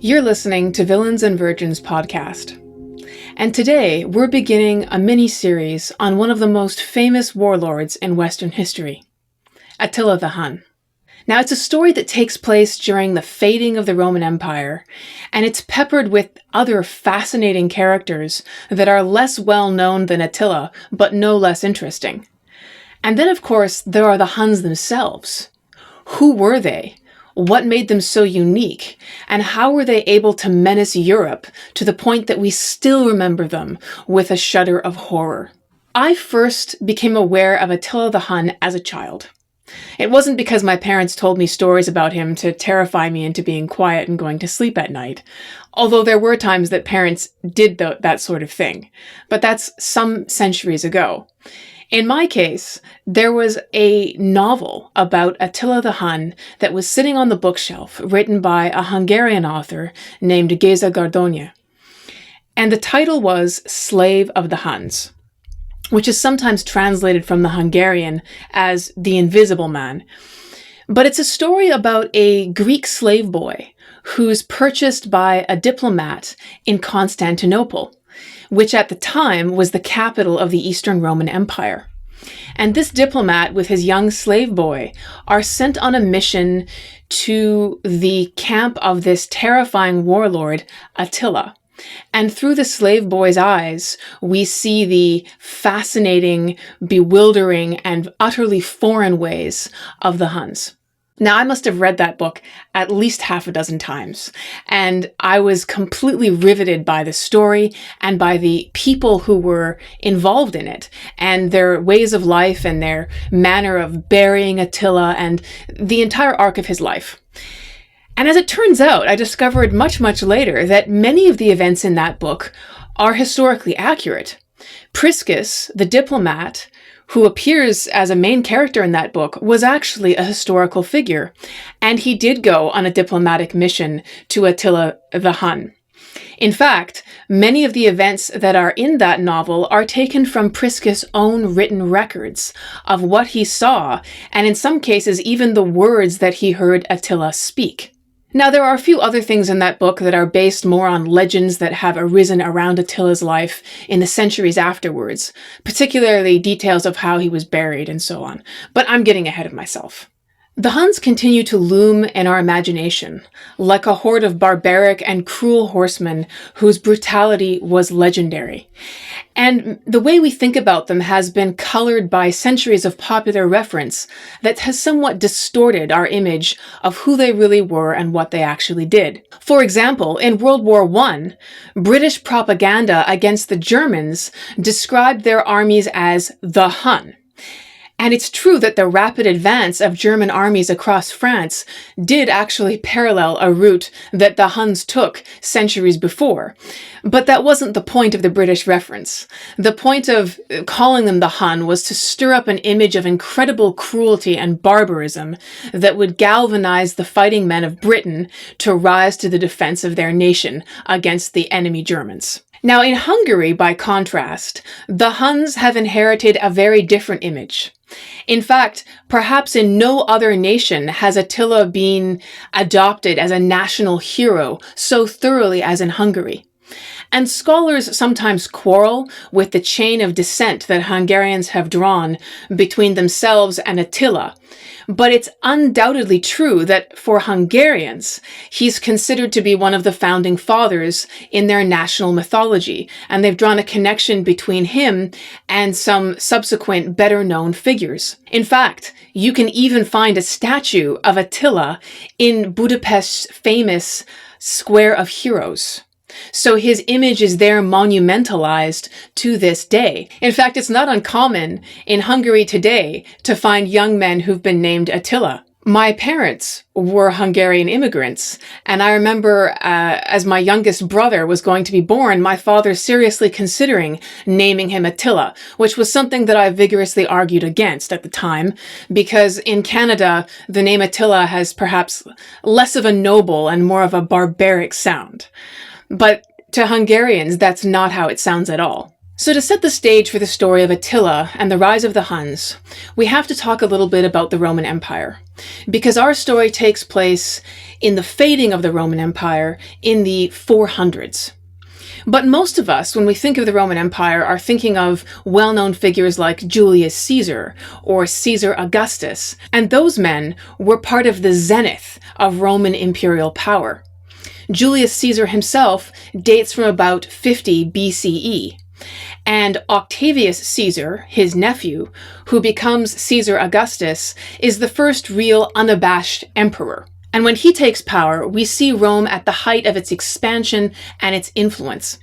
You're listening to Villains and Virgins podcast. And today we're beginning a mini-series on one of the most famous warlords in Western history, Attila the Hun. Now, it's a story that takes place during the fading of the Roman Empire, and it's peppered with other fascinating characters that are less well known than Attila, but no less interesting. And then, of course, there are the Huns themselves. Who were they? What made them so unique? And how were they able to menace Europe to the point that we still remember them with a shudder of horror? I first became aware of Attila the Hun as a child. It wasn't because my parents told me stories about him to terrify me into being quiet and going to sleep at night, although there were times that parents did that sort of thing. But that's some centuries ago. In my case, there was a novel about Attila the Hun that was sitting on the bookshelf, written by a Hungarian author named Gala. And the title was Slave of the Huns, which is sometimes translated from the Hungarian as The Invisible Man. But it's a story about a Greek slave boy who's purchased by a diplomat in Constantinople, which at the time was the capital of the Eastern Roman Empire. And this diplomat with his young slave boy are sent on a mission to the camp of this terrifying warlord, Attila. And through the slave boy's eyes, we see the fascinating, bewildering, and utterly foreign ways of the Huns. Now, I must have read that book at least half a dozen times, and I was completely riveted by the story and by the people who were involved in it, and their ways of life and their manner of burying Attila and the entire arc of his life. And as it turns out, I discovered much later that many of the events in that book are historically accurate. Priscus, the diplomat, who appears as a main character in that book, was actually a historical figure, and he did go on a diplomatic mission to Attila the Hun. In fact, many of the events that are in that novel are taken from Priscus' own written records of what he saw, and in some cases even the words that he heard Attila speak. Now, there are a few other things in that book that are based more on legends that have arisen around Attila's life in the centuries afterwards, particularly details of how he was buried and so on. But I'm getting ahead of myself. The Huns continue to loom in our imagination, like a horde of barbaric and cruel horsemen whose brutality was legendary. And the way we think about them has been colored by centuries of popular reference that has somewhat distorted our image of who they really were and what they actually did. For example, in World War I, British propaganda against the Germans described their armies as the Hun. And it's true that the rapid advance of German armies across France did actually parallel a route that the Huns took centuries before. But that wasn't the point of the British reference. The point of calling them the Hun was to stir up an image of incredible cruelty and barbarism that would galvanize the fighting men of Britain to rise to the defense of their nation against the enemy Germans. Now, in Hungary, by contrast, the Huns have inherited a very different image. In fact, perhaps in no other nation has Attila been adopted as a national hero so thoroughly as in Hungary. And scholars sometimes quarrel with the chain of descent that Hungarians have drawn between themselves and Attila. But it's undoubtedly true that for Hungarians, he's considered to be one of the founding fathers in their national mythology, and they've drawn a connection between him and some subsequent better-known figures. In fact, you can even find a statue of Attila in Budapest's famous Square of Heroes. So his image is there monumentalized to this day. In fact, it's not uncommon in Hungary today to find young men who've been named Attila. My parents were Hungarian immigrants, and I remember as my youngest brother was going to be born, my father seriously considering naming him Attila, which was something that I vigorously argued against at the time, because in Canada, the name Attila has perhaps less of a noble and more of a barbaric sound. But to Hungarians, that's not how it sounds at all. So to set the stage for the story of Attila and the rise of the Huns, we have to talk a little bit about the Roman Empire, because our story takes place in the fading of the Roman Empire in the 400s. But most of us, when we think of the Roman Empire, are thinking of well-known figures like Julius Caesar or Caesar Augustus, and those men were part of the zenith of Roman imperial power. Julius Caesar himself dates from about 50 BCE. And Octavius Caesar, his nephew, who becomes Caesar Augustus, is the first real unabashed emperor. And when he takes power, we see Rome at the height of its expansion and its influence.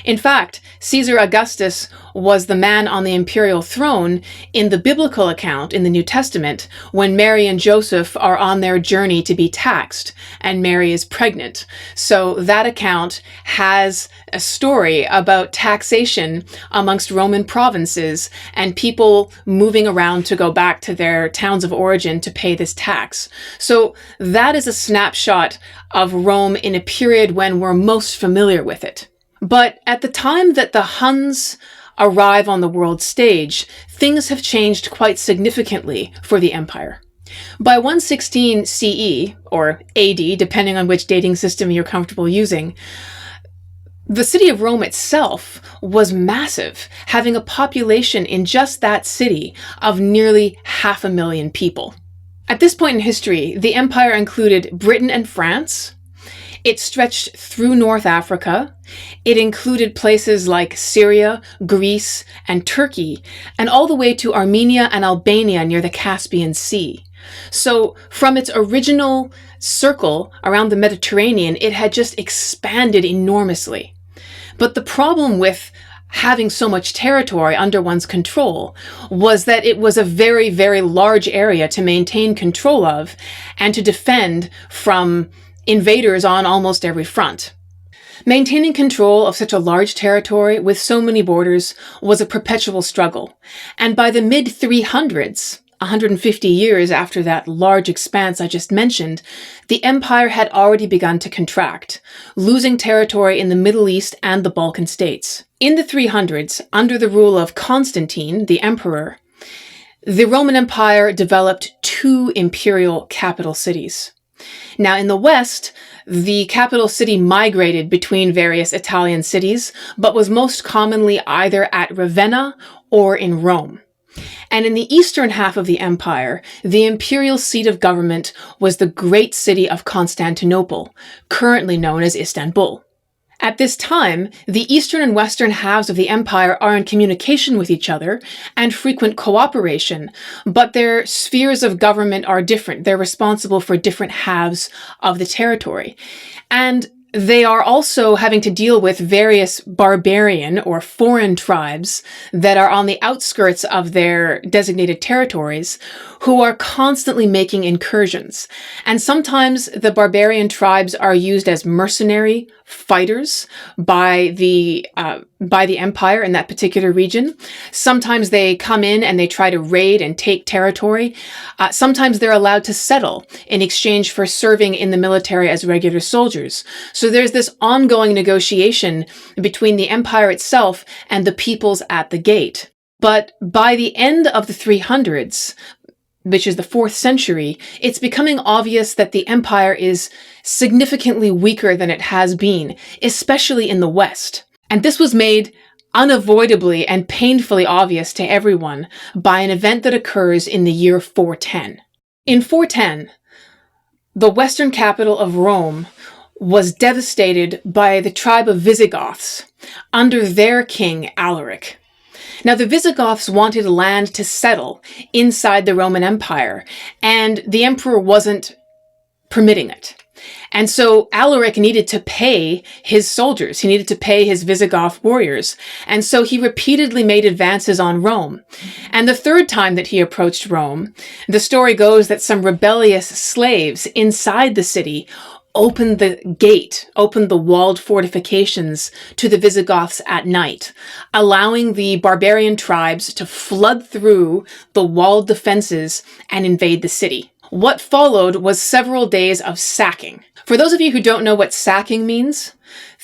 In fact, Caesar Augustus was the man on the imperial throne in the biblical account in the New Testament when Mary and Joseph are on their journey to be taxed, and Mary is pregnant. So that account has a story about taxation amongst Roman provinces and people moving around to go back to their towns of origin to pay this tax. So that is a snapshot of Rome in a period when we're most familiar with it. But at the time that the Huns arrive on the world stage, things have changed quite significantly for the empire. By 116 CE, or AD, depending on which dating system you're comfortable using, the city of Rome itself was massive, having a population in just that city of nearly 500,000 people. At this point in history, the empire included Britain and France. It stretched through North Africa. It included places like Syria, Greece, and Turkey, and all the way to Armenia and Albania near the Caspian Sea. So from its original circle around the Mediterranean, it had just expanded enormously. But the problem with having so much territory under one's control was that it was a very, very large area to maintain control of and to defend from invaders on almost every front. Maintaining control of such a large territory with so many borders was a perpetual struggle, and by the mid-300s, 150 years after that large expanse I just mentioned, the empire had already begun to contract, losing territory in the Middle East and the Balkan states. In the 300s, under the rule of Constantine, the emperor, the Roman Empire developed two imperial capital cities. Now, in the West, the capital city migrated between various Italian cities, but was most commonly either at Ravenna or in Rome. And in the eastern half of the empire, the imperial seat of government was the great city of Constantinople, currently known as Istanbul. At this time, the eastern and western halves of the empire are in communication with each other and frequent cooperation, but their spheres of government are different. They're responsible for different halves of the territory. And they are also having to deal with various barbarian or foreign tribes that are on the outskirts of their designated territories who are constantly making incursions. And sometimes the barbarian tribes are used as mercenary fighters by the empire in that particular region. Sometimes they come in and they try to raid and take territory. Sometimes they're allowed to settle in exchange for serving in the military as regular soldiers. So there's this ongoing negotiation between the empire itself and the peoples at the gate. But by the end of the 300s, which is the 4th century, it's becoming obvious that the empire is significantly weaker than it has been, especially in the West. And this was made unavoidably and painfully obvious to everyone by an event that occurs in the year 410. In 410, the western capital of Rome was devastated by the tribe of Visigoths under their king Alaric. Now, the Visigoths wanted land to settle inside the Roman Empire, and the emperor wasn't permitting it. And so Alaric needed to pay his soldiers. He needed to pay his Visigoth warriors. And so he repeatedly made advances on Rome. And the third time that he approached Rome, the story goes that some rebellious slaves inside the city opened the walled fortifications to the Visigoths at night, allowing the barbarian tribes to flood through the walled defenses and invade the city. What followed was several days of sacking. For those of you who don't know what sacking means,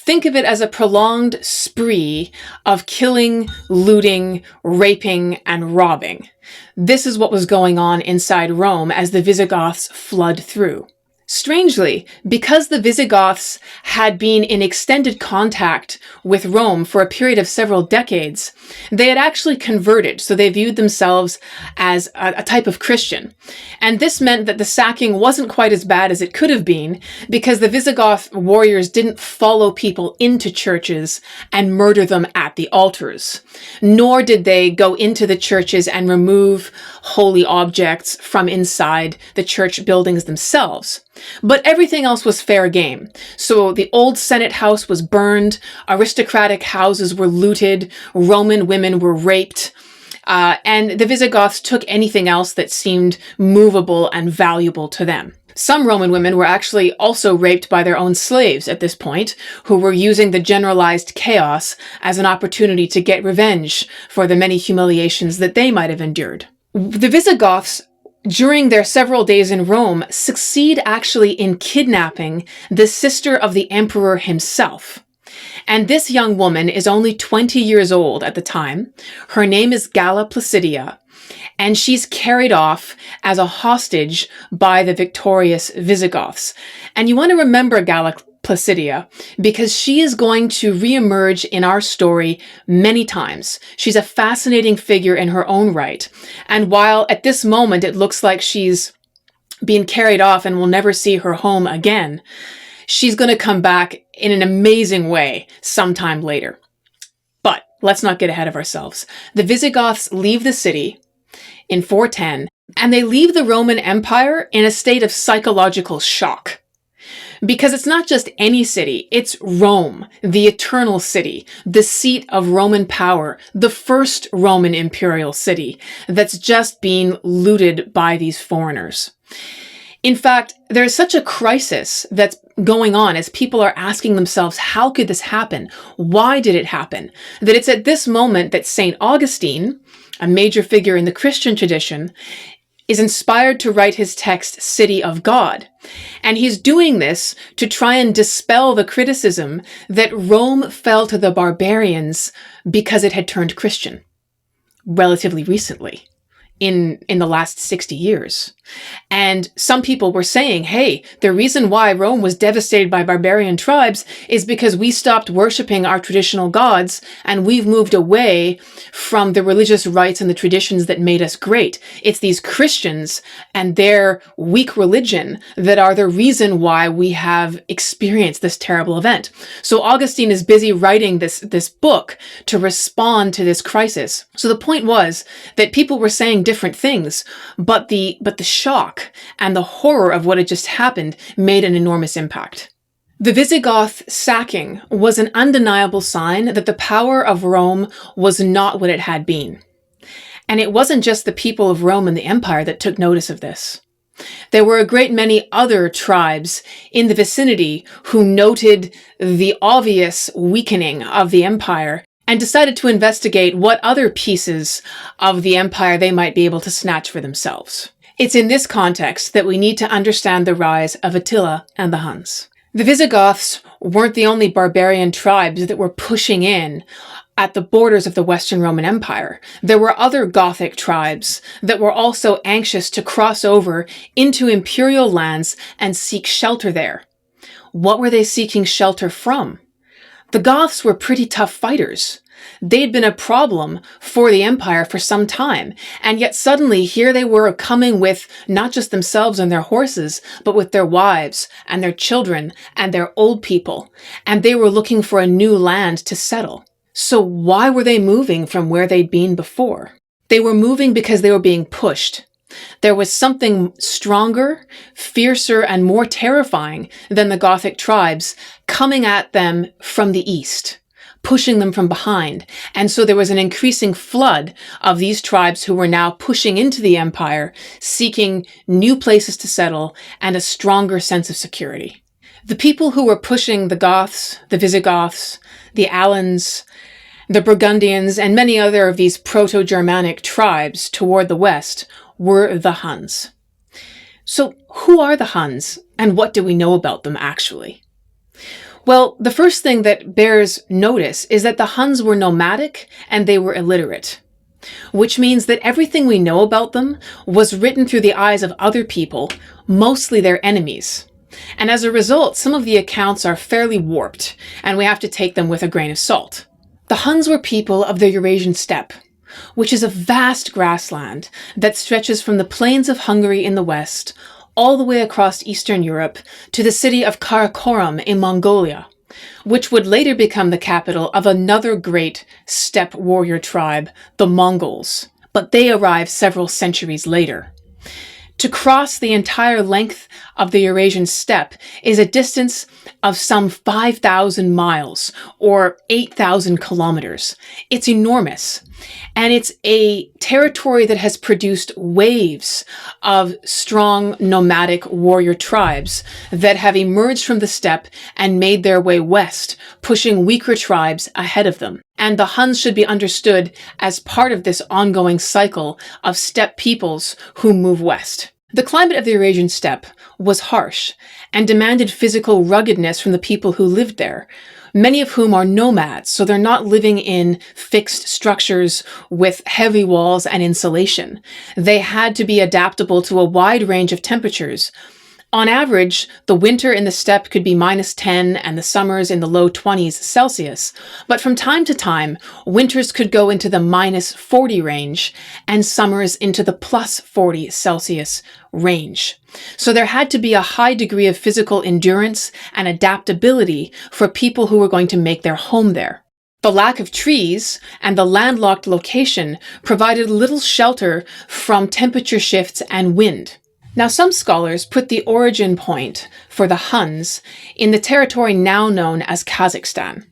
Think of it as a prolonged spree of killing, looting, raping, and robbing. This is what was going on inside Rome as the Visigoths flood through. Strangely, because the Visigoths had been in extended contact with Rome for a period of several decades, they had actually converted, so they viewed themselves as a type of Christian. And this meant that the sacking wasn't quite as bad as it could have been, because the Visigoth warriors didn't follow people into churches and murder them at the altars, nor did they go into the churches and remove holy objects from inside the church buildings themselves. But everything else was fair game. So the old Senate house was burned, aristocratic houses were looted, Roman women were raped, and the Visigoths took anything else that seemed movable and valuable to them. Some Roman women were actually also raped by their own slaves at this point, who were using the generalized chaos as an opportunity to get revenge for the many humiliations that they might have endured. The Visigoths, during their several days in Rome, succeed actually in kidnapping the sister of the emperor himself. And this young woman is only 20 years old at the time. Her name is Gala Placidia, and she's carried off as a hostage by the victorious Visigoths. And you want to remember Gala Placidia, because she is going to reemerge in our story many times. She's a fascinating figure in her own right. And while at this moment it looks like she's being carried off and we'll never see her home again, she's going to come back in an amazing way sometime later. But let's not get ahead of ourselves. The Visigoths leave the city in 410, and they leave the Roman Empire in a state of psychological shock. Because it's not just any city, it's Rome, the eternal city, the seat of Roman power, the first Roman imperial city that's just being looted by these foreigners. In fact, there's such a crisis that's going on as people are asking themselves, how could this happen? Why did it happen? That it's at this moment that St. Augustine, a major figure in the Christian tradition, is inspired to write his text, City of God. And he's doing this to try and dispel the criticism that Rome fell to the barbarians because it had turned Christian relatively recently, in the last 60 years. And some people were saying, hey, the reason why Rome was devastated by barbarian tribes is because we stopped worshiping our traditional gods and we've moved away from the religious rites and the traditions that made us great. It's these Christians and their weak religion that are the reason why we have experienced this terrible event. So Augustine is busy writing this book to respond to this crisis. So the point was that people were saying different things, but the shock and the horror of what had just happened made an enormous impact. The Visigoth sacking was an undeniable sign that the power of Rome was not what it had been. And it wasn't just the people of Rome and the empire that took notice of this. There were a great many other tribes in the vicinity who noted the obvious weakening of the empire and decided to investigate what other pieces of the empire they might be able to snatch for themselves. It's in this context that we need to understand the rise of Attila and the Huns. The Visigoths weren't the only barbarian tribes that were pushing in at the borders of the Western Roman Empire. There were other Gothic tribes that were also anxious to cross over into imperial lands and seek shelter there. What were they seeking shelter from? The Goths were pretty tough fighters. They'd been a problem for the empire for some time, and yet suddenly here they were coming with not just themselves and their horses, but with their wives and their children and their old people, and they were looking for a new land to settle. So why were they moving from where they'd been before? They were moving because they were being pushed. There was something stronger, fiercer, and more terrifying than the Gothic tribes coming at them from the east, pushing them from behind. And so there was an increasing flood of these tribes who were now pushing into the empire, seeking new places to settle and a stronger sense of security. The people who were pushing the Goths, the Visigoths, the Alans, the Burgundians, and many other of these proto-Germanic tribes toward the west were the Huns. So who are the Huns, and what do we know about them actually? Well, the first thing that bears notice is that the Huns were nomadic and they were illiterate, which means that everything we know about them was written through the eyes of other people, mostly their enemies. And as a result, some of the accounts are fairly warped, and we have to take them with a grain of salt. The Huns were people of the Eurasian Steppe, which is a vast grassland that stretches from the plains of Hungary in the west all the way across Eastern Europe to the city of Karakorum in Mongolia, which would later become the capital of another great steppe warrior tribe, the Mongols, but they arrived several centuries later. To cross the entire length of the Eurasian steppe is a distance of some 5,000 miles or 8,000 kilometers. It's enormous. And it's a territory that has produced waves of strong nomadic warrior tribes that have emerged from the steppe and made their way west, pushing weaker tribes ahead of them. And the Huns should be understood as part of this ongoing cycle of steppe peoples who move west. The climate of the Eurasian steppe was harsh and demanded physical ruggedness from the people who lived there, many of whom are nomads, so they're not living in fixed structures with heavy walls and insulation. They had to be adaptable to a wide range of temperatures. On average, the winter in the steppe could be -10 and the summers in the low 20s Celsius, but from time to time, winters could go into the -40 range and summers into the +40 Celsius range. So there had to be a high degree of physical endurance and adaptability for people who were going to make their home there. The lack of trees and the landlocked location provided little shelter from temperature shifts and wind. Now, some scholars put the origin point for the Huns in the territory now known as Kazakhstan.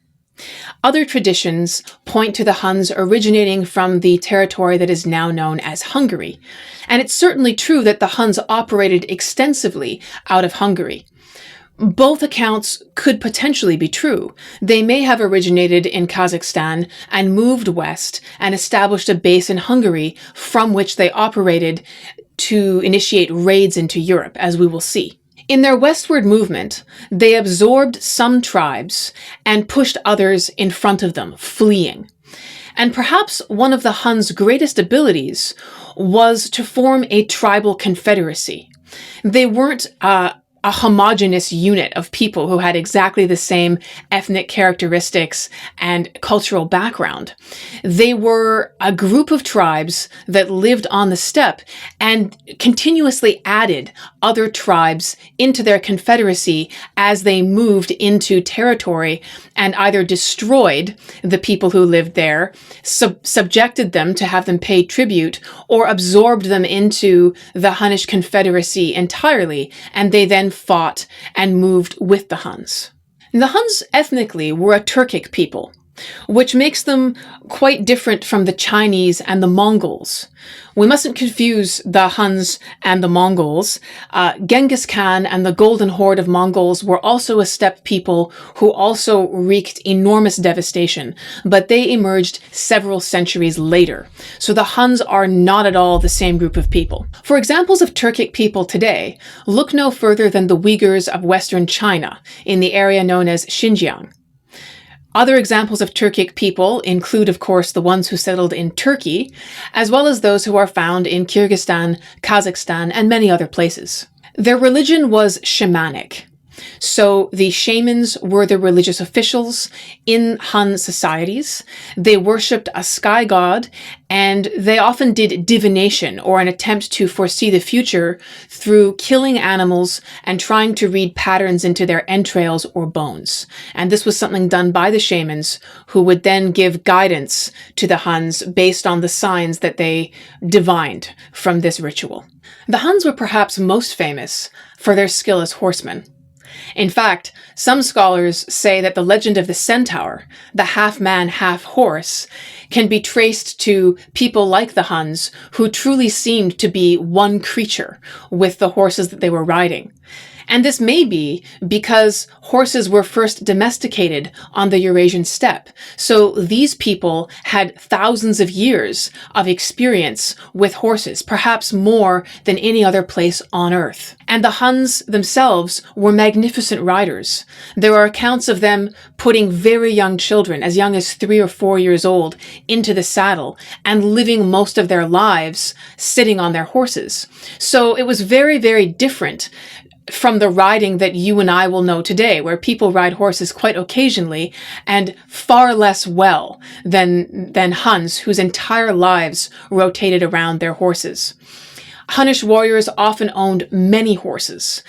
Other traditions point to the Huns originating from the territory that is now known as Hungary. And it's certainly true that the Huns operated extensively out of Hungary. Both accounts could potentially be true. They may have originated in Kazakhstan and moved west and established a base in Hungary from which they operated to initiate raids into Europe, as we will see. In their westward movement, they absorbed some tribes and pushed others in front of them, fleeing. And perhaps one of the Huns' greatest abilities was to form a tribal confederacy. They weren't a homogeneous unit of people who had exactly the same ethnic characteristics and cultural background. They were a group of tribes that lived on the steppe and continuously added other tribes into their confederacy as they moved into territory and either destroyed the people who lived there, subjected them to have them pay tribute, or absorbed them into the Hunnish confederacy entirely, and they then fought and moved with the Huns. The Huns ethnically were a Turkic people, which makes them quite different from the Chinese and the Mongols. We mustn't confuse the Huns and the Mongols. Genghis Khan and the Golden Horde of Mongols were also a steppe people who also wreaked enormous devastation, but they emerged several centuries later. So the Huns are not at all the same group of people. For examples of Turkic people today, look no further than the Uyghurs of Western China in the area known as Xinjiang. Other examples of Turkic people include, of course, the ones who settled in Turkey, as well as those who are found in Kyrgyzstan, Kazakhstan, and many other places. Their religion was shamanic. So the shamans were the religious officials in Hun societies. They worshipped a sky god, and they often did divination, or an attempt to foresee the future through killing animals and trying to read patterns into their entrails or bones. And this was something done by the shamans, who would then give guidance to the Huns based on the signs that they divined from this ritual. The Huns were perhaps most famous for their skill as horsemen. In fact, some scholars say that the legend of the centaur, the half-man, half-horse, can be traced to people like the Huns who truly seemed to be one creature with the horses that they were riding. And this may be because horses were first domesticated on the Eurasian steppe. So these people had thousands of years of experience with horses, perhaps more than any other place on earth. And the Huns themselves were magnificent riders. There are accounts of them putting very young children, as young as 3 or 4 years old, into the saddle and living most of their lives sitting on their horses. So it was very, very different from the riding that you and I will know today, where people ride horses quite occasionally and far less well than Huns, whose entire lives rotated around their horses. Hunnish warriors often owned many horses,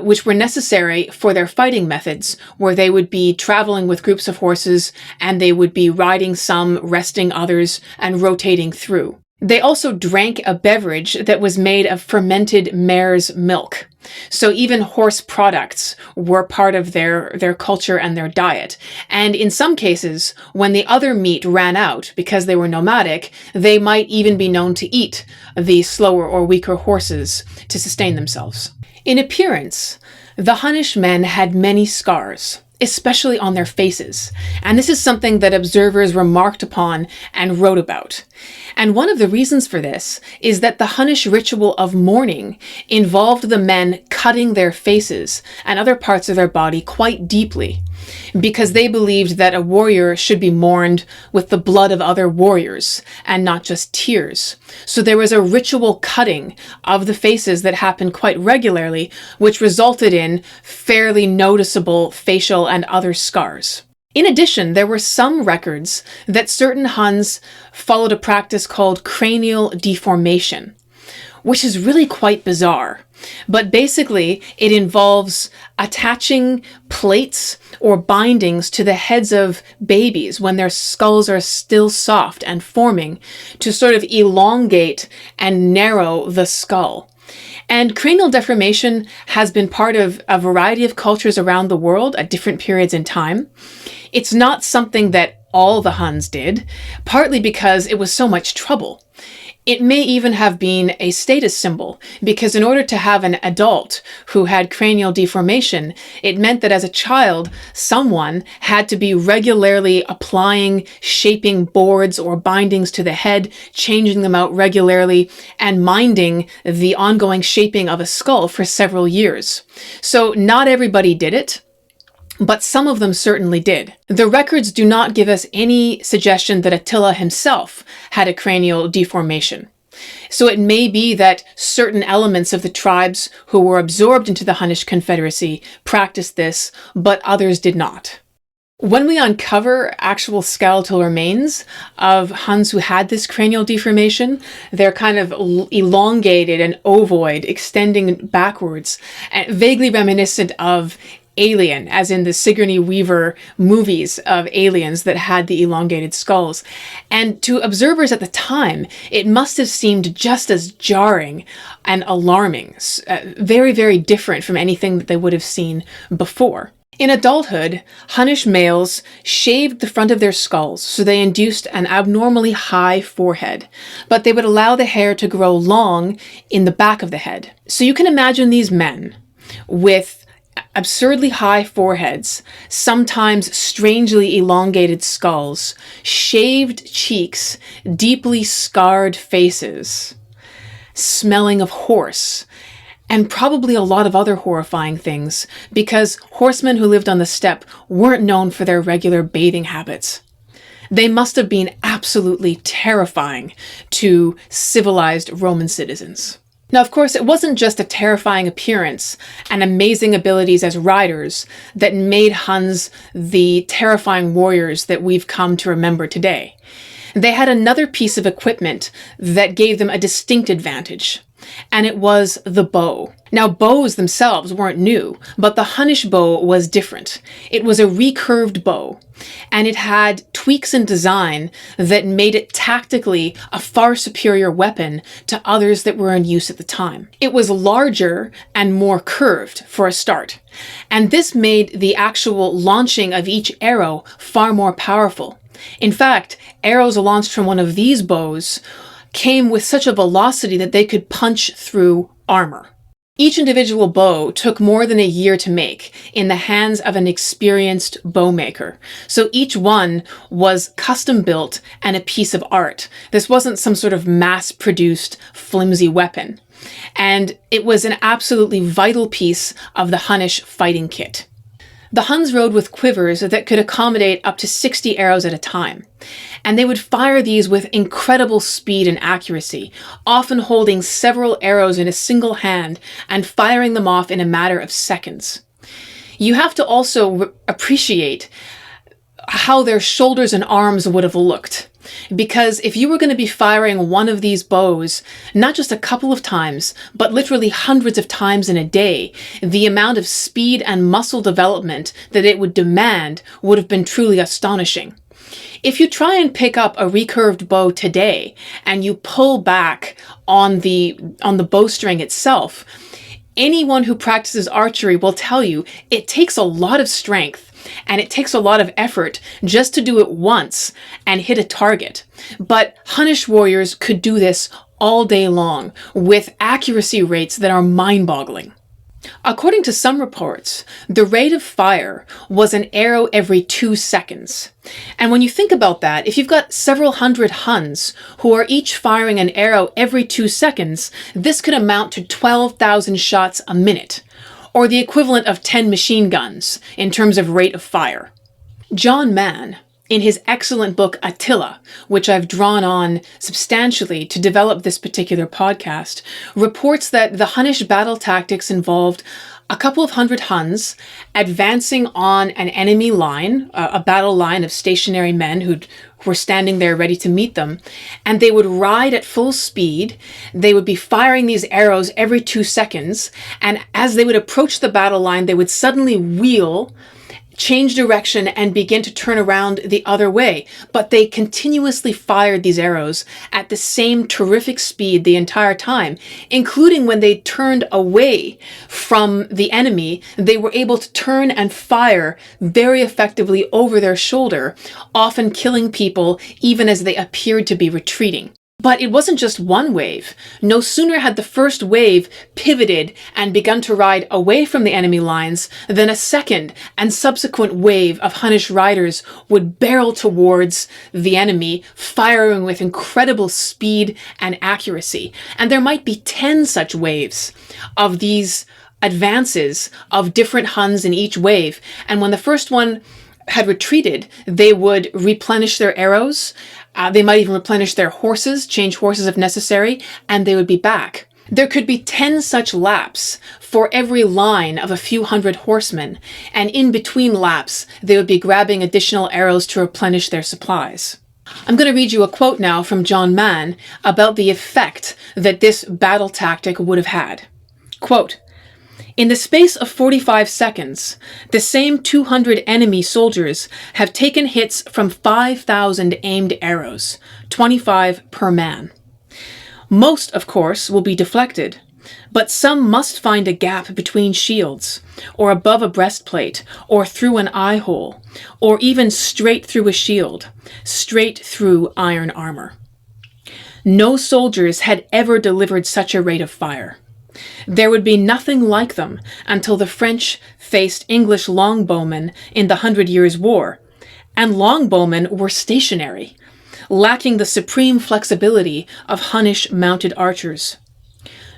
which were necessary for their fighting methods, where they would be traveling with groups of horses and they would be riding some, resting others, and rotating through. They also drank a beverage that was made of fermented mare's milk. So even horse products were part of their culture and their diet. And in some cases, when the other meat ran out because they were nomadic, they might even be known to eat the slower or weaker horses to sustain themselves. In appearance, the Hunnish men had many scars, especially on their faces. And this is something that observers remarked upon and wrote about. And one of the reasons for this is that the Hunnish ritual of mourning involved the men cutting their faces and other parts of their body quite deeply, because they believed that a warrior should be mourned with the blood of other warriors and not just tears. So there was a ritual cutting of the faces that happened quite regularly, which resulted in fairly noticeable facial and other scars. In addition, there were some records that certain Huns followed a practice called cranial deformation, which is really quite bizarre. But basically, it involves attaching plates or bindings to the heads of babies when their skulls are still soft and forming to sort of elongate and narrow the skull. And cranial deformation has been part of a variety of cultures around the world at different periods in time. It's not something that all the Huns did, partly because it was so much trouble. It may even have been a status symbol, because in order to have an adult who had cranial deformation, it meant that as a child, someone had to be regularly applying, shaping boards or bindings to the head, changing them out regularly, and minding the ongoing shaping of a skull for several years. So not everybody did it, but some of them certainly did. The records do not give us any suggestion that Attila himself had a cranial deformation. So it may be that certain elements of the tribes who were absorbed into the Hunnish Confederacy practiced this, but others did not. When we uncover actual skeletal remains of Huns who had this cranial deformation, they're kind of elongated and ovoid, extending backwards, and vaguely reminiscent of Alien, as in the Sigourney Weaver movies of aliens that had the elongated skulls. And to observers at the time, it must have seemed just as jarring and alarming, very, very different from anything that they would have seen before. In adulthood, Hunnish males shaved the front of their skulls, so they induced an abnormally high forehead, but they would allow the hair to grow long in the back of the head. So you can imagine these men with absurdly high foreheads, sometimes strangely elongated skulls, shaved cheeks, deeply scarred faces, smelling of horse, and probably a lot of other horrifying things, because horsemen who lived on the steppe weren't known for their regular bathing habits. They must have been absolutely terrifying to civilized Roman citizens. Now, of course, it wasn't just a terrifying appearance and amazing abilities as riders that made Huns the terrifying warriors that we've come to remember today. They had another piece of equipment that gave them a distinct advantage, and it was the bow. Now, bows themselves weren't new, but the Hunnish bow was different. It was a recurved bow, and it had tweaks in design that made it tactically a far superior weapon to others that were in use at the time. It was larger and more curved for a start, and this made the actual launching of each arrow far more powerful. In fact, arrows launched from one of these bows came with such a velocity that they could punch through armor. Each individual bow took more than a year to make in the hands of an experienced bow maker. So each one was custom built and a piece of art. This wasn't some sort of mass-produced flimsy weapon. And it was an absolutely vital piece of the Hunnish fighting kit. The Huns rode with quivers that could accommodate up to 60 arrows at a time, and they would fire these with incredible speed and accuracy, often holding several arrows in a single hand and firing them off in a matter of seconds. You have to also appreciate how their shoulders and arms would have looked. Because if you were going to be firing one of these bows, not just a couple of times, but literally hundreds of times in a day, the amount of speed and muscle development that it would demand would have been truly astonishing. If you try and pick up a recurved bow today and you pull back on the bowstring itself, anyone who practices archery will tell you it takes a lot of strength and it takes a lot of effort just to do it once and hit a target. But Hunnish warriors could do this all day long with accuracy rates that are mind-boggling. According to some reports, the rate of fire was an arrow every 2 seconds. And when you think about that, if you've got several hundred Huns who are each firing an arrow every 2 seconds, this could amount to 12,000 shots a minute, or the equivalent of 10 machine guns in terms of rate of fire. John Mann, in his excellent book Attila, which I've drawn on substantially to develop this particular podcast, reports that the Hunnish battle tactics involved a couple of hundred Huns advancing on an enemy line, a battle line of stationary men who were standing there ready to meet them, and they would ride at full speed. They would be firing these arrows every 2 seconds, and as they would approach the battle line, they would suddenly wheel, change direction, and begin to turn around the other way. But they continuously fired these arrows at the same terrific speed the entire time, including when they turned away from the enemy. They were able to turn and fire very effectively over their shoulder, often killing people even as they appeared to be retreating. But it wasn't just one wave. No sooner had the first wave pivoted and begun to ride away from the enemy lines than a second and subsequent wave of Hunnish riders would barrel towards the enemy, firing with incredible speed and accuracy. And there might be 10 such waves of these advances of different Huns in each wave. And when the first one had retreated, they would replenish their arrows. They might even replenish their horses, change horses if necessary, and they would be back. There could be 10 such laps for every line of a few hundred horsemen, and in between laps, they would be grabbing additional arrows to replenish their supplies. I'm going to read you a quote now from John Mann about the effect that this battle tactic would have had. Quote, "In the space of 45 seconds, the same 200 enemy soldiers have taken hits from 5,000 aimed arrows, 25 per man. Most, of course, will be deflected, but some must find a gap between shields, or above a breastplate, or through an eye hole, or even straight through a shield, straight through iron armor. No soldiers had ever delivered such a rate of fire. There would be nothing like them until the French faced English longbowmen in the 100 Years' War, and longbowmen were stationary, lacking the supreme flexibility of Hunnish mounted archers.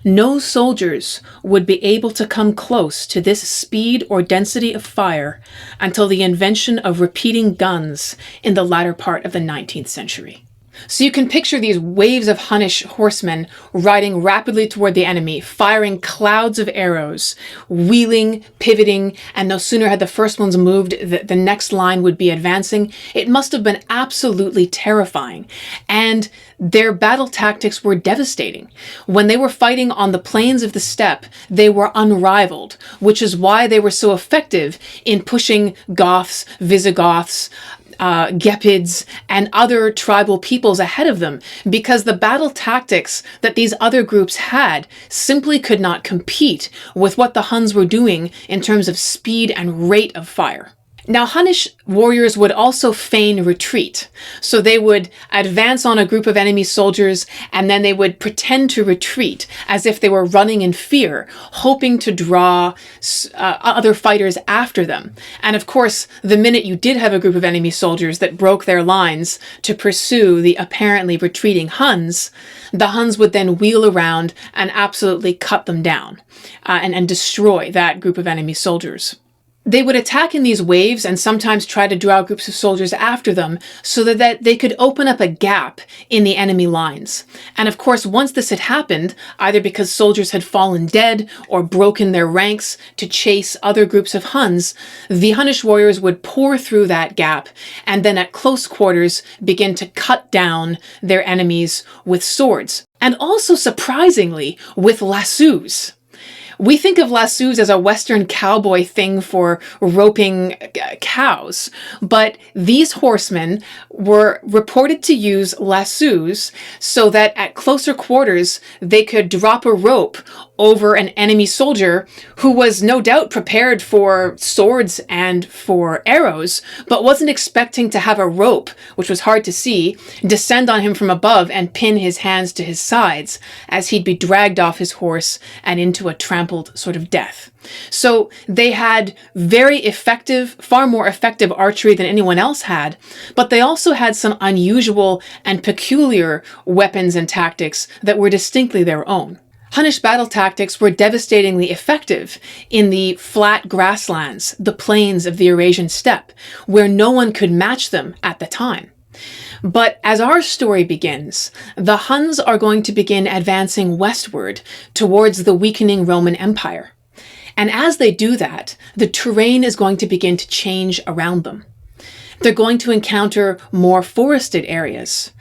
No soldiers would be able to come close to this speed or density of fire until the invention of repeating guns in the latter part of the 19th century." So you can picture these waves of Hunnish horsemen riding rapidly toward the enemy, firing clouds of arrows, wheeling, pivoting, and no sooner had the first ones moved, the next line would be advancing. It must have been absolutely terrifying. And their battle tactics were devastating. When they were fighting on the plains of the steppe, they were unrivaled, which is why they were so effective in pushing Goths, Visigoths, Gepids, and other tribal peoples ahead of them, because the battle tactics that these other groups had simply could not compete with what the Huns were doing in terms of speed and rate of fire. Now, Hunnish warriors would also feign retreat. So they would advance on a group of enemy soldiers, and then they would pretend to retreat as if they were running in fear, hoping to draw other fighters after them. And of course, the minute you did have a group of enemy soldiers that broke their lines to pursue the apparently retreating Huns, the Huns would then wheel around and absolutely cut them down and destroy that group of enemy soldiers. They would attack in these waves and sometimes try to draw groups of soldiers after them so that they could open up a gap in the enemy lines. And of course, once this had happened, either because soldiers had fallen dead or broken their ranks to chase other groups of Huns, the Hunnish warriors would pour through that gap and then at close quarters begin to cut down their enemies with swords. And also, surprisingly, with lassos. We think of lassos as a Western cowboy thing for roping cows, but these horsemen were reported to use lassos so that at closer quarters they could drop a rope over an enemy soldier who was no doubt prepared for swords and for arrows, but wasn't expecting to have a rope, which was hard to see, descend on him from above and pin his hands to his sides as he'd be dragged off his horse and into a trampled sort of death. So they had very effective, far more effective archery than anyone else had, but they also had some unusual and peculiar weapons and tactics that were distinctly their own. Hunnish battle tactics were devastatingly effective in the flat grasslands, the plains of the Eurasian Steppe, where no one could match them at the time. But as our story begins, the Huns are going to begin advancing westward towards the weakening Roman Empire. And as they do that, the terrain is going to begin to change around them. They're going to encounter more forested areas,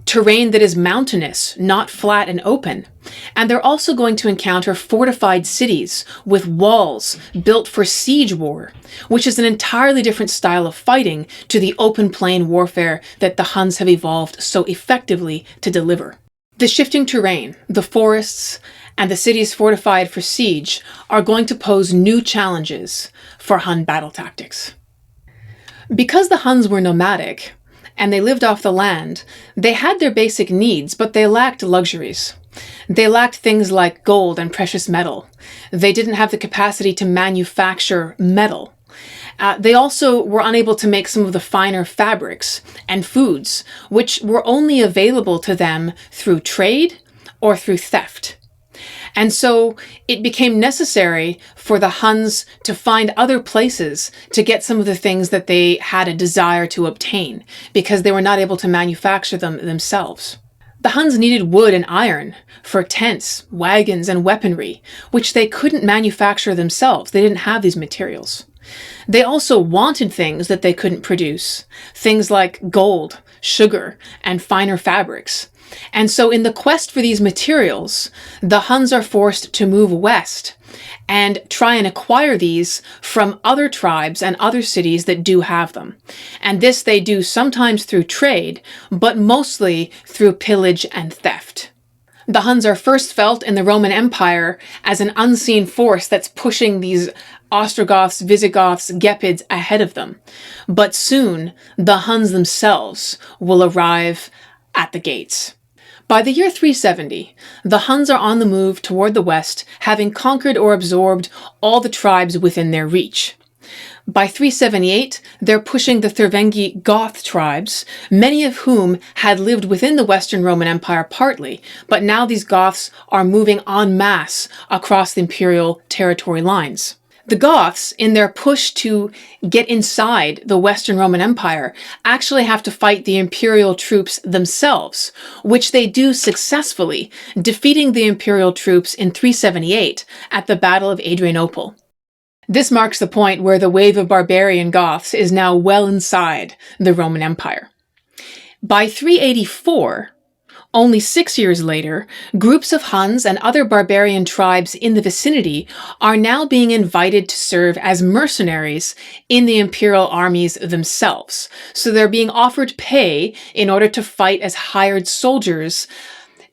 terrain that is mountainous, not flat and open. And they're also going to encounter fortified cities with walls built for siege war, which is an entirely different style of fighting to the open plain warfare that the Huns have evolved so effectively to deliver. The shifting terrain, the forests, and the cities fortified for siege are going to pose new challenges for Hun battle tactics. Because the Huns were nomadic, and they lived off the land, they had their basic needs, but they lacked luxuries. They lacked things like gold and precious metal. They didn't have the capacity to manufacture metal. They also were unable to make some of the finer fabrics and foods, which were only available to them through trade or through theft. And so it became necessary for the Huns to find other places to get some of the things that they had a desire to obtain, because they were not able to manufacture them themselves. The Huns needed wood and iron for tents, wagons, and weaponry, which they couldn't manufacture themselves. They didn't have these materials. They also wanted things that they couldn't produce, things like gold, sugar, and finer fabrics. And so in the quest for these materials, the Huns are forced to move west and try and acquire these from other tribes and other cities that do have them. And this they do sometimes through trade, but mostly through pillage and theft. The Huns are first felt in the Roman Empire as an unseen force that's pushing these Ostrogoths, Visigoths, Gepids ahead of them. But soon, the Huns themselves will arrive at the gates. By the year 370, the Huns are on the move toward the west, having conquered or absorbed all the tribes within their reach. By 378, they're pushing the Thervengi Goth tribes, many of whom had lived within the Western Roman Empire partly, but now these Goths are moving en masse across the imperial territory lines. The Goths, in their push to get inside the Western Roman Empire, actually have to fight the imperial troops themselves, which they do successfully, defeating the imperial troops in 378 at the Battle of Adrianople. This marks the point where the wave of barbarian Goths is now well inside the Roman Empire. By 384, only 6 years later, groups of Huns and other barbarian tribes in the vicinity are now being invited to serve as mercenaries in the imperial armies themselves. So they're being offered pay in order to fight as hired soldiers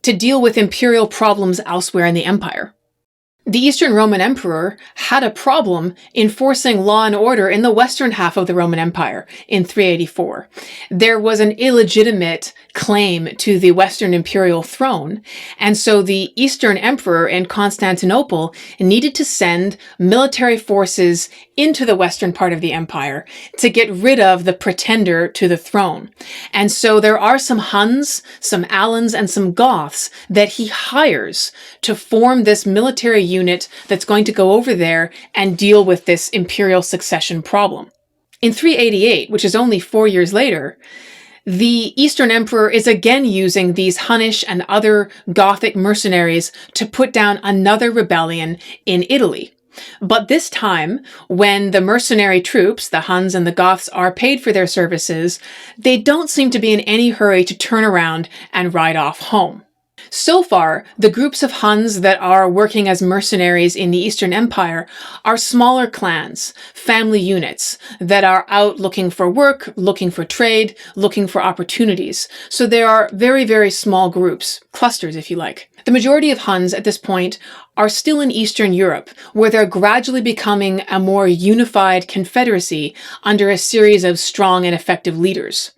to deal with imperial problems elsewhere in the empire. The Eastern Roman Emperor had a problem enforcing law and order in the western half of the Roman Empire in 384. There was an illegitimate claim to the Western imperial throne, and so the Eastern Emperor in Constantinople needed to send military forces into the western part of the empire to get rid of the pretender to the throne. And so there are some Huns, some Alans, and some Goths that he hires to form this military unit that's going to go over there and deal with this imperial succession problem. In 388, which is only 4 years later, the Eastern Emperor is again using these Hunnish and other Gothic mercenaries to put down another rebellion in Italy. But this time, when the mercenary troops, the Huns and the Goths, are paid for their services, they don't seem to be in any hurry to turn around and ride off home. So far, the groups of Huns that are working as mercenaries in the Eastern Empire are smaller clans, family units that are out looking for work, looking for trade, looking for opportunities. So there are very, very small groups, clusters if you like. The majority of Huns at this point are still in Eastern Europe, where they're gradually becoming a more unified confederacy under a series of strong and effective leaders.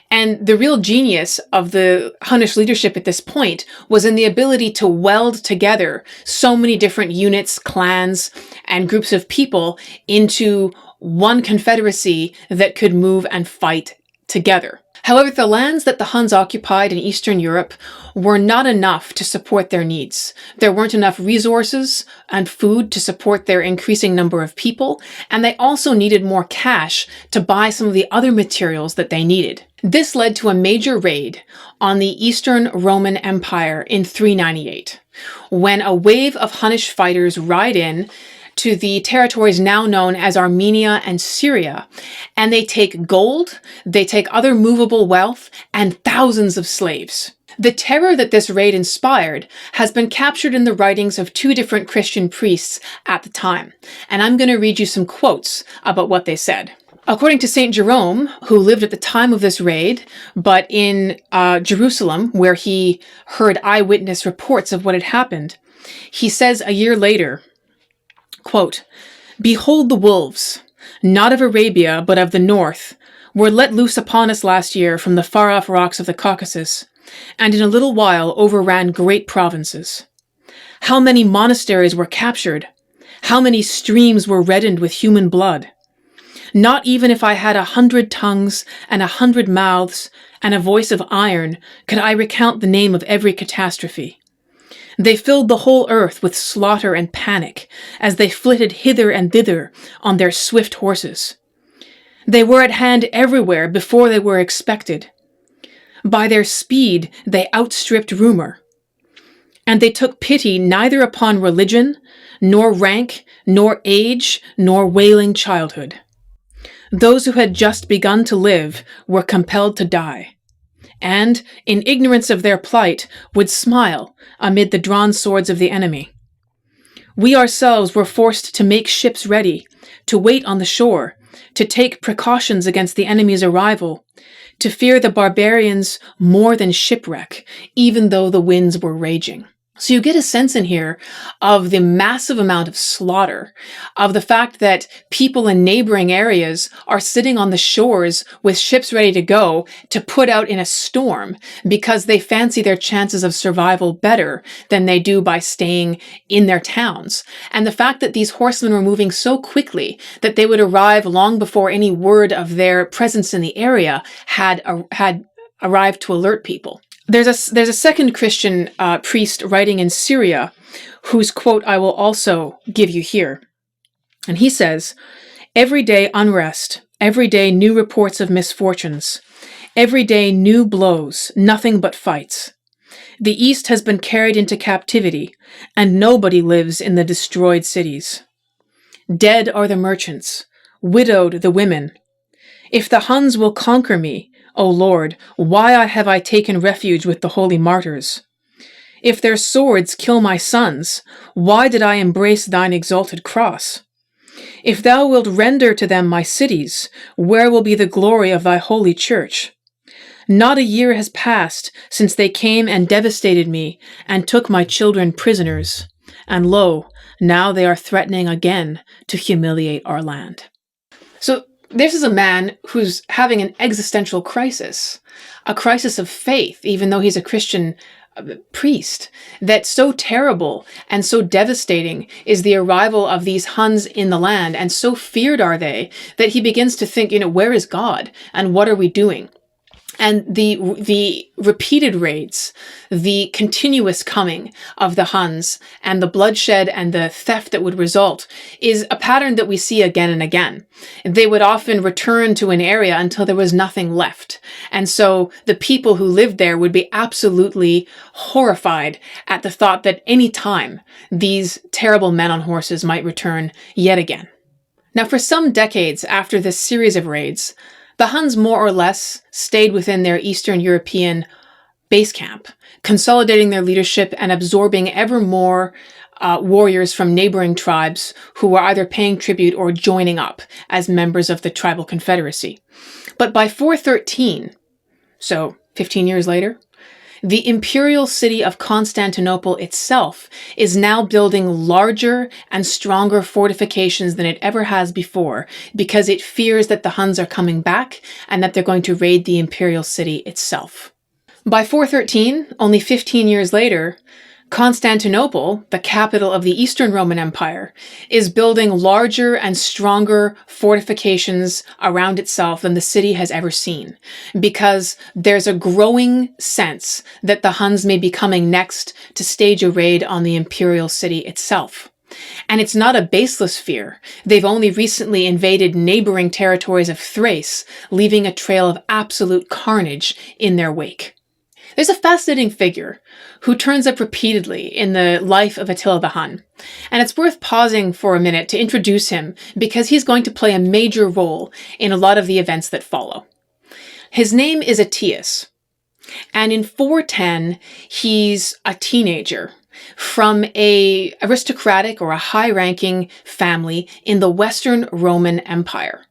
And the real genius of the Hunnish leadership at this point was in the ability to weld together so many different units, clans, and groups of people into one confederacy that could move and fight together. However, the lands that the Huns occupied in Eastern Europe were not enough to support their needs. There weren't enough resources and food to support their increasing number of people, and they also needed more cash to buy some of the other materials that they needed. This led to a major raid on the Eastern Roman Empire in 398, when a wave of Hunnish fighters ride in to the territories now known as Armenia and Syria, and they take gold, they take other movable wealth, and thousands of slaves. The terror that this raid inspired has been captured in the writings of two different Christian priests at the time, and I'm going to read you some quotes about what they said. According to St. Jerome, who lived at the time of this raid, but in Jerusalem, where he heard eyewitness reports of what had happened, he says a year later, quote, "Behold the wolves, not of Arabia, but of the north, were let loose upon us last year from the far-off rocks of the Caucasus, and in a little while overran great provinces. How many monasteries were captured? How many streams were reddened with human blood? Not even if I had 100 tongues and 100 mouths and a voice of iron could I recount the name of every catastrophe. They filled the whole earth with slaughter and panic as they flitted hither and thither on their swift horses. They were at hand everywhere before they were expected. By their speed they outstripped rumor. And they took pity neither upon religion, nor rank, nor age, nor wailing childhood. Those who had just begun to live were compelled to die, and, in ignorance of their plight, would smile amid the drawn swords of the enemy. We ourselves were forced to make ships ready, to wait on the shore, to take precautions against the enemy's arrival, to fear the barbarians more than shipwreck, even though the winds were raging." So you get a sense in here of the massive amount of slaughter, of the fact that people in neighboring areas are sitting on the shores with ships ready to go to put out in a storm because they fancy their chances of survival better than they do by staying in their towns. And the fact that these horsemen were moving so quickly that they would arrive long before any word of their presence in the area had arrived to alert people. There's a second Christian priest writing in Syria, whose quote I will also give you here. And he says, "Every day unrest, every day new reports of misfortunes, every day new blows, nothing but fights. The East has been carried into captivity, and nobody lives in the destroyed cities. Dead are the merchants, widowed the women. If the Huns will conquer me, O Lord, why have I taken refuge with the holy martyrs? If their swords kill my sons, why did I embrace thine exalted cross? If thou wilt render to them my cities, where will be the glory of thy holy church? Not a year has passed since they came and devastated me and took my children prisoners. And lo, Now they are threatening again to humiliate our land. So this is a man who's having an existential crisis, a crisis of faith, even though he's a Christian priest. That's so terrible and so devastating is the arrival of these Huns in the land, and so feared are they that he begins to think, where is God and what are we doing? And the repeated raids, the continuous coming of the Huns, and the bloodshed and the theft that would result is a pattern that we see again and again. They would often return to an area until there was nothing left. And so the people who lived there would be absolutely horrified at the thought that any time these terrible men on horses might return yet again. Now, for some decades after this series of raids, the Huns more or less stayed within their Eastern European base camp, consolidating their leadership and absorbing ever more warriors from neighboring tribes who were either paying tribute or joining up as members of the tribal confederacy. But by 413, so 15 years later, the imperial city of Constantinople itself is now building larger and stronger fortifications than it ever has before, because it fears that the Huns are coming back and that they're going to raid the imperial city itself. By 413, only 15 years later, Constantinople, the capital of the Eastern Roman Empire, is building larger and stronger fortifications around itself than the city has ever seen, because there's a growing sense that the Huns may be coming next to stage a raid on the imperial city itself. And it's not a baseless fear. They've only recently invaded neighboring territories of Thrace, leaving a trail of absolute carnage in their wake. There's a fascinating figure who turns up repeatedly in the life of Attila the Hun, and it's worth pausing for a minute to introduce him because he's going to play a major role in a lot of the events that follow. His name is Ethias, and in 410, he's a teenager from a aristocratic or a high-ranking family in the Western Roman Empire.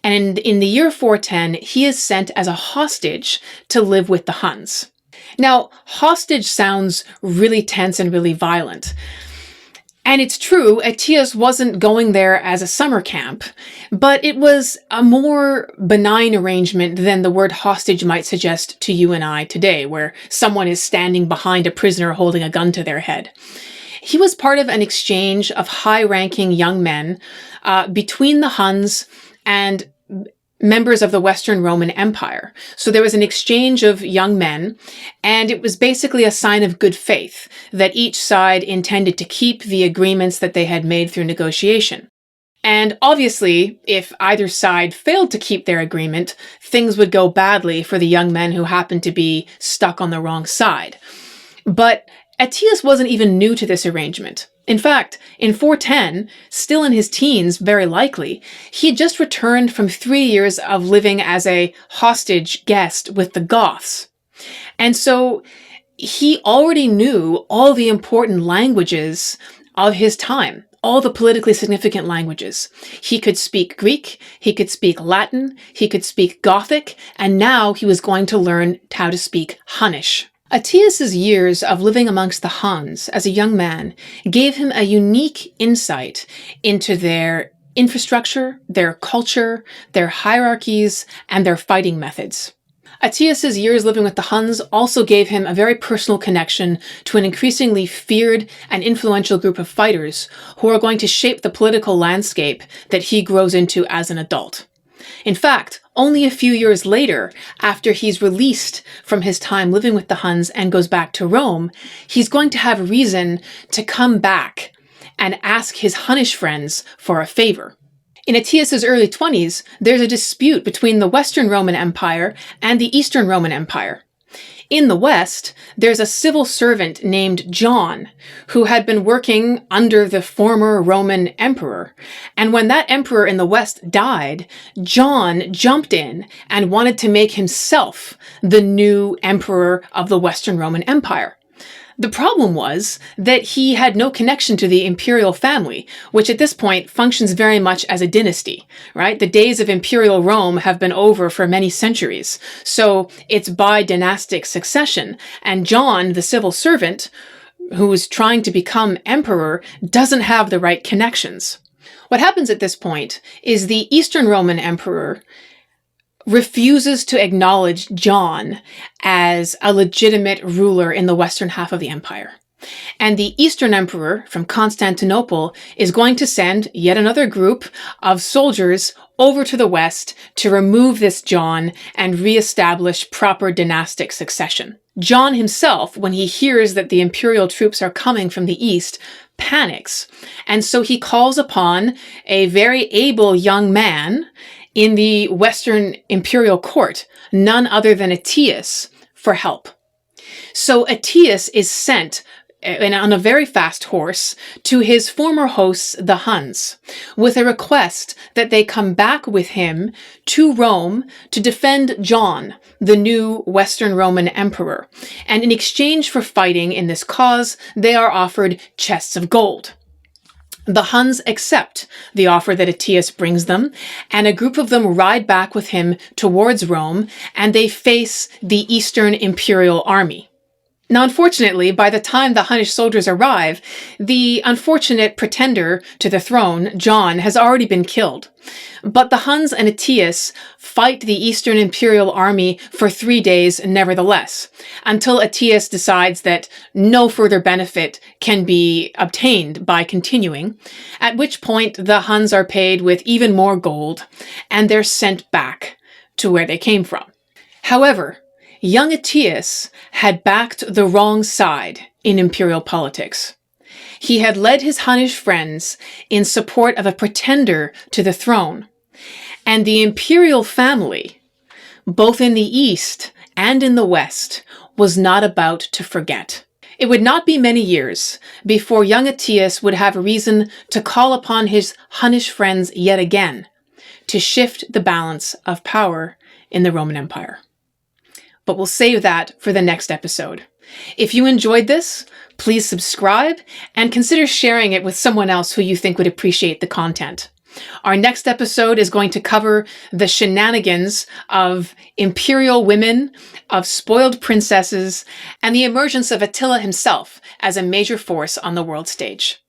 And in the year 410, he is sent as a hostage to live with the Huns. Now, hostage sounds really tense and really violent. And it's true, Ethias wasn't going there as a summer camp, but it was a more benign arrangement than the word hostage might suggest to you and I today, where someone is standing behind a prisoner holding a gun to their head. He was part of an exchange of high-ranking young men between the Huns and members of the Western Roman Empire. So there was an exchange of young men, and it was basically a sign of good faith that each side intended to keep the agreements that they had made through negotiation. And obviously, if either side failed to keep their agreement, things would go badly for the young men who happened to be stuck on the wrong side. But Ethias wasn't even new to this arrangement. In fact, in 410, still in his teens, very likely, he had just returned from 3 years of living as a hostage guest with the Goths. And so he already knew all the important languages of his time, all the politically significant languages. He could speak Greek, he could speak Latin, he could speak Gothic, and now he was going to learn how to speak Hunnish. Ethias' years of living amongst the Huns as a young man gave him a unique insight into their infrastructure, their culture, their hierarchies, and their fighting methods. Ethias' years living with the Huns also gave him a very personal connection to an increasingly feared and influential group of fighters who are going to shape the political landscape that he grows into as an adult. In fact, only a few years later, after he's released from his time living with the Huns and goes back to Rome, he's going to have reason to come back and ask his Hunnish friends for a favor. In Ethias' early 20s, there's a dispute between the Western Roman Empire and the Eastern Roman Empire. In the West, there's a civil servant named John, who had been working under the former Roman emperor. And when that emperor in the West died, John jumped in and wanted to make himself the new emperor of the Western Roman Empire. The problem was that he had no connection to the imperial family, which at this point functions very much as a dynasty, right? The days of imperial Rome have been over for many centuries. So it's by dynastic succession. And John, the civil servant, who is trying to become emperor, doesn't have the right connections. What happens at this point is the Eastern Roman emperor refuses to acknowledge John as a legitimate ruler in the western half of the empire. And the Eastern Emperor from Constantinople is going to send yet another group of soldiers over to the west to remove this John and reestablish proper dynastic succession. John himself, when he hears that the imperial troops are coming from the east, panics. And so he calls upon a very able young man in the Western imperial court, none other than Ethias, for help. So Ethias is sent on a very fast horse to his former hosts, the Huns, with a request that they come back with him to Rome to defend John, the new Western Roman emperor. And in exchange for fighting in this cause, they are offered chests of gold. The Huns accept the offer that Ethias brings them, and a group of them ride back with him towards Rome, and they face the Eastern Imperial army. Now, unfortunately, by the time the Hunnish soldiers arrive, the unfortunate pretender to the throne, John, has already been killed. But the Huns and Ethias fight the Eastern Imperial army for 3 days nevertheless, until Ethias decides that no further benefit can be obtained by continuing, at which point the Huns are paid with even more gold, and they're sent back to where they came from. However, young Ethias had backed the wrong side in imperial politics. He had led his Hunnish friends in support of a pretender to the throne, and the imperial family, both in the east and in the west, was not about to forget. It would not be many years before young Ethias would have reason to call upon his Hunnish friends yet again to shift the balance of power in the Roman Empire. But we'll save that for the next episode. If you enjoyed this, please subscribe and consider sharing it with someone else who you think would appreciate the content. Our next episode is going to cover the shenanigans of imperial women, of spoiled princesses, and the emergence of Attila himself as a major force on the world stage.